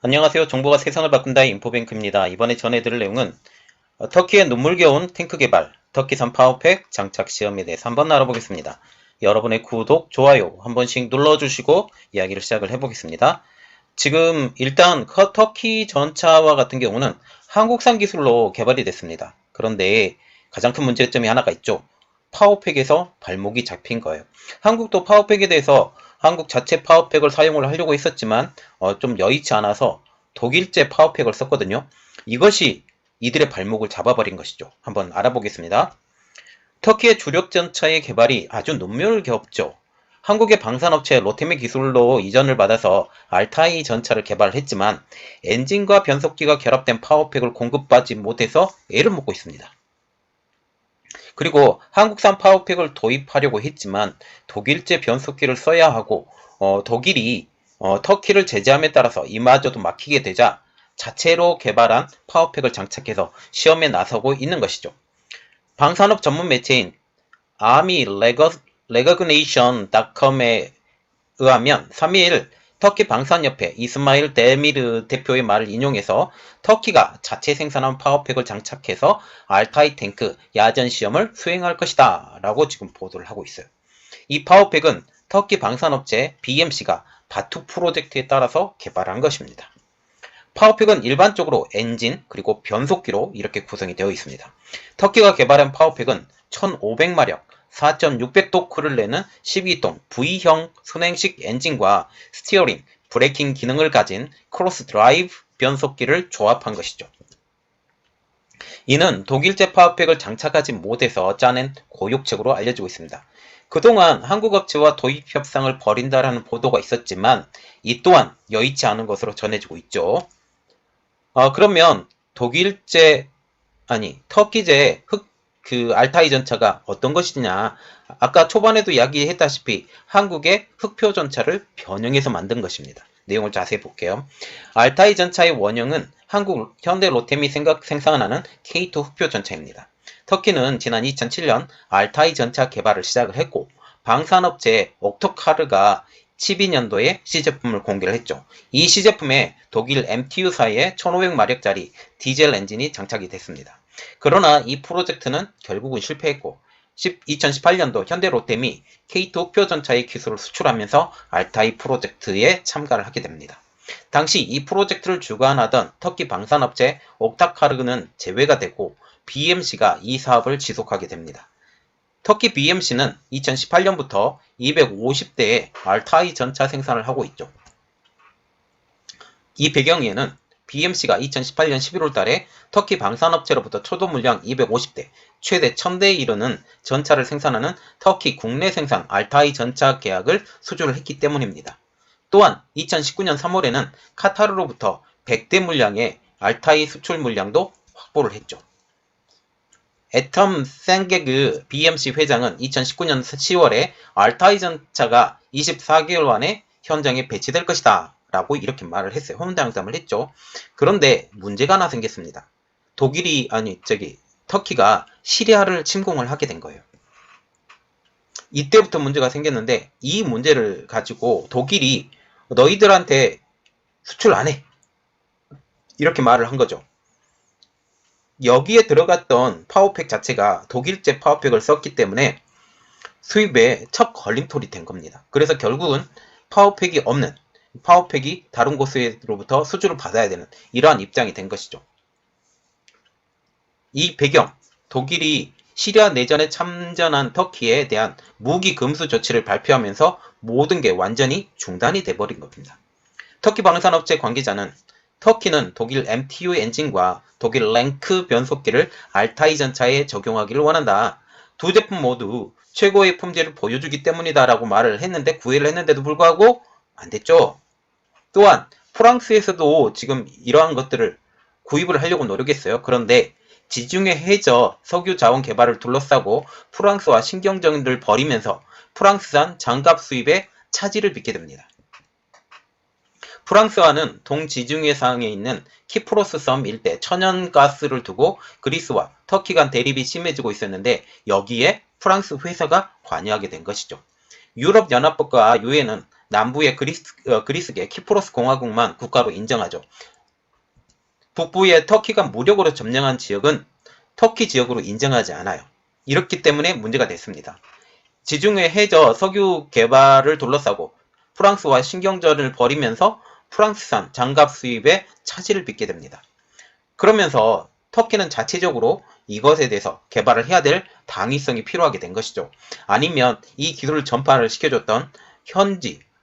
안녕하세요. 정보가 세상을 바꾼다 인포뱅크입니다. 이번에 전해드릴 내용은 터키의 눈물겨운 탱크 개발, 터키산 파워팩 장착 시험에 대해서 한번 알아보겠습니다. 여러분의 구독, 좋아요 한 번씩 눌러주시고 이야기를 시작을 해보겠습니다. 지금 일단 터키 전차와 같은 경우는 한국산 기술로 개발이 됐습니다. 그런데 가장 큰 문제점이 하나가 있죠. 파워팩에서 발목이 잡힌 거예요. 한국도 파워팩에 대해서 한국 자체 파워팩을 사용을 하려고 했었지만 좀 여의치 않아서 독일제 파워팩을 썼거든요. 이것이 이들의 발목을 잡아버린 것이죠. 한번 알아보겠습니다. 터키의 주력 전차의 개발이 아주 눈물겹죠. 한국의 방산업체 로테미 기술로 이전을 받아서 알타이 전차를 개발했지만 엔진과 변속기가 결합된 파워팩을 공급받지 못해서 애를 먹고 있습니다. 그리고 한국산 파워팩을 도입하려고 했지만 독일제 변속기를 써야 하고 독일이 터키를 제재함에 따라서 이마저도 막히게 되자 자체로 개발한 파워팩을 장착해서 시험에 나서고 있는 것이죠. 방산업 전문 매체인 armyrecognition.com에 의하면 3일 터키 방산협회 이스마일 데미르 대표의 말을 인용해서 터키가 자체 생산한 파워팩을 장착해서 알타이 탱크 야전 시험을 수행할 것이다 라고 지금 보도를 하고 있어요. 이 파워팩은 터키 방산업체 BMC가 바투 프로젝트에 따라서 개발한 것입니다. 파워팩은 일반적으로 엔진 그리고 변속기로 이렇게 구성이 되어 있습니다. 터키가 개발한 파워팩은 1500마력 4,600토크를 내는 12동 V형 순행식 엔진과 스티어링, 브레이킹 기능을 가진 크로스 드라이브 변속기를 조합한 것이죠. 이는 독일제 파워팩을 장착하지 못해서 짜낸 고육책으로 알려지고 있습니다. 그동안 한국 업체와 도입 협상을 벌인다라는 보도가 있었지만 이 또한 여의치 않은 것으로 전해지고 있죠. 그러면 터키제 알타이 전차가 어떤 것이냐. 아까 초반에도 이야기했다시피 한국의 흑표 전차를 변형해서 만든 것입니다. 내용을 자세히 볼게요. 알타이 전차의 원형은 한국 현대 로템이 생산하는 K2 흑표 전차입니다. 터키는 지난 2007년 알타이 전차 개발을 시작을 했고 방산업체 옥토카르가 12년도에 시제품을 공개를 했죠. 이 시제품에 독일 MTU사의 1500마력짜리 디젤 엔진이 장착이 됐습니다. 그러나 이 프로젝트는 결국은 실패했고 2018년도 현대로템이 K2 흑표 전차의 기술을 수출하면서 알타이 프로젝트에 참가를 하게 됩니다. 당시 이 프로젝트를 주관하던 터키 방산업체 옥타카르는 제외가 되고 BMC가 이 사업을 지속하게 됩니다. 터키 BMC는 2018년부터 250대의 알타이 전차 생산을 하고 있죠. 이 배경에는 BMC가 2018년 11월 달에 터키 방산업체로부터 초도 물량 250대, 최대 1000대에 이르는 전차를 생산하는 터키 국내 생산 알타이 전차 계약을 수주를 했기 때문입니다. 또한 2019년 3월에는 카타르로부터 100대 물량의 알타이 수출 물량도 확보를 했죠. 에텀 생게그 BMC 회장은 2019년 10월에 알타이 전차가 24개월 안에 현장에 배치될 것이다 라고 이렇게 말을 했어요. 혼장담을 했죠. 그런데 문제가 하나 생겼습니다. 터키가 시리아를 침공을 하게 된 거예요. 이때부터 문제가 생겼는데 이 문제를 가지고 독일이 너희들한테 수출 안 해. 이렇게 말을 한 거죠. 여기에 들어갔던 파워팩 자체가 독일제 파워팩을 썼기 때문에 수입에 첫 걸림돌이 된 겁니다. 그래서 결국은 파워팩이 다른 곳으로부터 수주를 받아야 되는 이러한 입장이 된 것이죠. 이 배경, 독일이 시리아 내전에 참전한 터키에 대한 무기 금수 조치를 발표하면서 모든 게 완전히 중단이 돼버린 겁니다. 터키 방산업체 관계자는 터키는 독일 MTU 엔진과 독일 랭크 변속기를 알타이 전차에 적용하기를 원한다. 두 제품 모두 최고의 품질을 보여주기 때문이다 라고 말을 했는데 구애를 했는데도 불구하고 안 됐죠. 또한 프랑스에서도 지금 이러한 것들을 구입을 하려고 노력했어요. 그런데 지중해 해저 석유 자원 개발을 둘러싸고 프랑스와 신경전을 벌이면서 프랑스산 장갑 수입에 차질을 빚게 됩니다. 프랑스와는 동지중해상에 있는 키프로스 섬 일대 천연가스를 두고 그리스와 터키 간 대립이 심해지고 있었는데 여기에 프랑스 회사가 관여하게 된 것이죠. 유럽연합국과 유엔은 남부의 그리스계 키프로스 공화국만 국가로 인정하죠. 북부의 터키가 무력으로 점령한 지역은 터키 지역으로 인정하지 않아요. 이렇기 때문에 문제가 됐습니다. 지중해 해저 석유 개발을 둘러싸고 프랑스와 신경전을 벌이면서 프랑스산 장갑 수입에 차질을 빚게 됩니다. 그러면서 터키는 자체적으로 이것에 대해서 개발을 해야 될 당위성이 필요하게 된 것이죠. 아니면 이 기술을 전파를 시켜줬던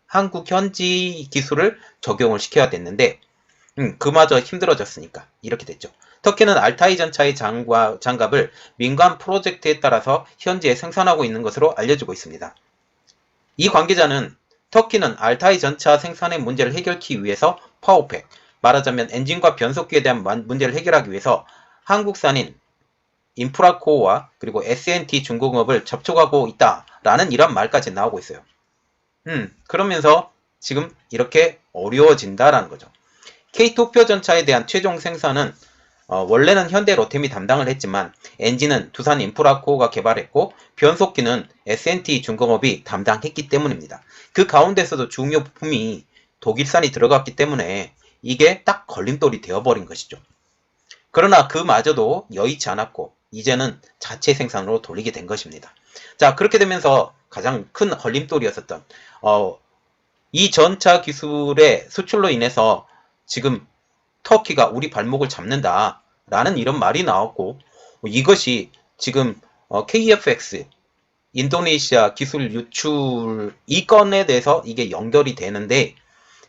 한국 현지 기술을 적용을 시켜야 됐는데 그마저 힘들어졌으니까 이렇게 됐죠. 터키는 알타이 전차의 장갑을 민간 프로젝트에 따라서 현지에 생산하고 있는 것으로 알려지고 있습니다. 이 관계자는 터키는 알타이 전차 생산의 문제를 해결하기 위해서 파워팩, 말하자면 엔진과 변속기에 대한 문제를 해결하기 위해서 한국산인 인프라코어와 그리고 S&T 중공업을 접촉하고 있다라는 이런 말까지 나오고 있어요. 그러면서 지금 이렇게 어려워진다라는 거죠. K2표 전차에 대한 최종 생산은 원래는 현대 로템이 담당을 했지만 엔진은 두산 인프라코어가 개발했고 변속기는 S&T 중공업이 담당했기 때문입니다. 그 가운데서도 중요 부품이 독일산이 들어갔기 때문에 이게 딱 걸림돌이 되어버린 것이죠. 그러나 그마저도 여의치 않았고 이제는 자체 생산으로 돌리게 된 것입니다. 자, 그렇게 되면서 가장 큰 걸림돌이었었던 이 전차 기술의 수출로 인해서 지금 터키가 우리 발목을 잡는다라는 이런 말이 나왔고 이것이 지금 KFX 인도네시아 기술 유출 이 건에 대해서 이게 연결이 되는데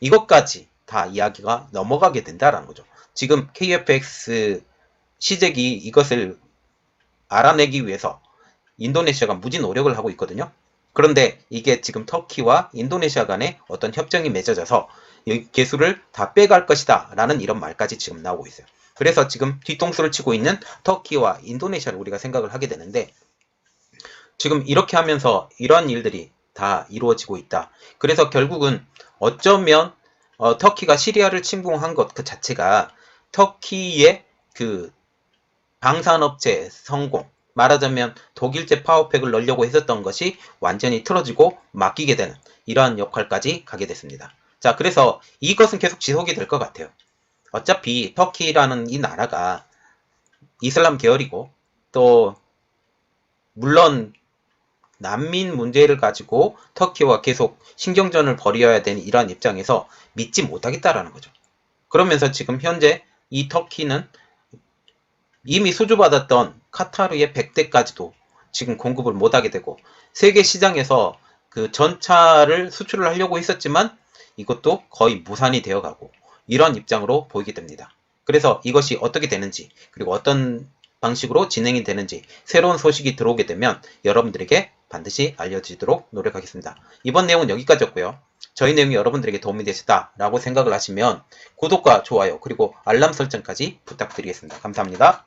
이것까지 다 이야기가 넘어가게 된다라는 거죠. 지금 KFX 시잭이 이것을 알아내기 위해서 인도네시아가 무지 노력을 하고 있거든요. 그런데 이게 지금 터키와 인도네시아 간에 어떤 협정이 맺어져서 이 기술을 다 빼갈 것이다 라는 이런 말까지 지금 나오고 있어요. 그래서 지금 뒤통수를 치고 있는 터키와 인도네시아를 우리가 생각을 하게 되는데 지금 이렇게 하면서 이런 일들이 다 이루어지고 있다. 그래서 결국은 어쩌면 터키가 시리아를 침공한 것 그 자체가 터키의 그 방산업체 성공, 말하자면 독일제 파워팩을 넣으려고 했었던 것이 완전히 틀어지고 맡기게 되는 이러한 역할까지 가게 됐습니다. 자, 그래서 이것은 계속 지속이 될 것 같아요. 어차피 터키라는 이 나라가 이슬람 계열이고 또 물론 난민 문제를 가지고 터키와 계속 신경전을 벌여야 되는 이러한 입장에서 믿지 못하겠다라는 거죠. 그러면서 지금 현재 이 터키는 이미 수주받았던 카타르의 100대까지도 지금 공급을 못하게 되고 세계 시장에서 그 전차를 수출을 하려고 했었지만 이것도 거의 무산이 되어가고 이런 입장으로 보이게 됩니다. 그래서 이것이 어떻게 되는지 그리고 어떤 방식으로 진행이 되는지 새로운 소식이 들어오게 되면 여러분들에게 반드시 알려드리도록 노력하겠습니다. 이번 내용은 여기까지였고요. 저희 내용이 여러분들에게 도움이 되셨다라고 생각을 하시면 구독과 좋아요 그리고 알람 설정까지 부탁드리겠습니다. 감사합니다.